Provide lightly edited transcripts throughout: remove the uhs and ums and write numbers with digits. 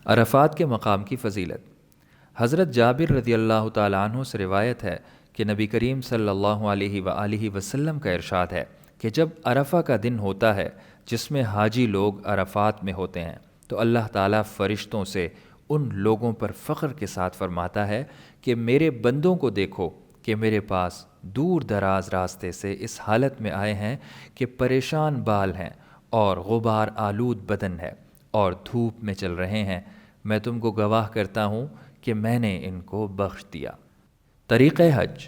عرفات کے مقام کی فضیلت۔ حضرت جابر رضی اللہ تعالیٰ عنہ سے روایت ہے کہ نبی کریم صلی اللہ علیہ وآلہ وسلم کا ارشاد ہے کہ جب عرفہ کا دن ہوتا ہے جس میں حاجی لوگ عرفات میں ہوتے ہیں تو اللہ تعالیٰ فرشتوں سے ان لوگوں پر فخر کے ساتھ فرماتا ہے کہ میرے بندوں کو دیکھو کہ میرے پاس دور دراز راستے سے اس حالت میں آئے ہیں کہ پریشان بال ہیں اور غبار آلود بدن ہے اور دھوپ میں چل رہے ہیں، میں تم کو گواہ کرتا ہوں کہ میں نے ان کو بخش دیا۔ طریقہ حج۔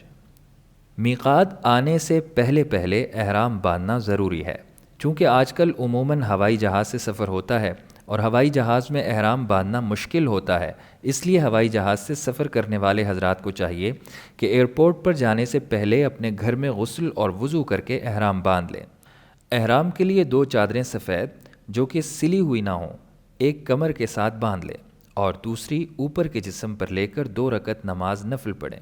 میقات آنے سے پہلے پہلے احرام باندھنا ضروری ہے۔ چونکہ آج کل عموماً ہوائی جہاز سے سفر ہوتا ہے اور ہوائی جہاز میں احرام باندھنا مشکل ہوتا ہے، اس لیے ہوائی جہاز سے سفر کرنے والے حضرات کو چاہیے کہ ایئرپورٹ پر جانے سے پہلے اپنے گھر میں غسل اور وضو کر کے احرام باندھ لیں۔ احرام کے لیے 2 چادریں سفید جو کہ سلی ہوئی نہ ہوں ایک کمر کے ساتھ باندھ لیں اور دوسری اوپر کے جسم پر لے کر 2 رکعت نماز نفل پڑھیں۔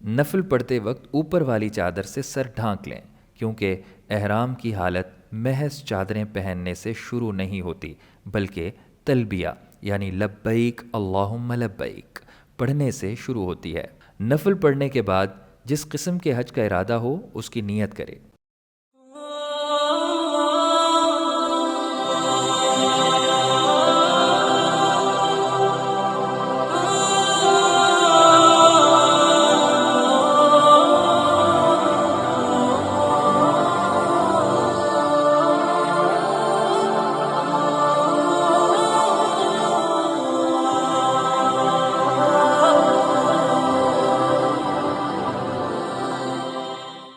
نفل پڑھتے وقت اوپر والی چادر سے سر ڈھانک لیں، کیونکہ احرام کی حالت محض چادریں پہننے سے شروع نہیں ہوتی بلکہ تلبیہ یعنی لبیک اللہم لبیک پڑھنے سے شروع ہوتی ہے۔ نفل پڑھنے کے بعد جس قسم کے حج کا ارادہ ہو اس کی نیت کرے۔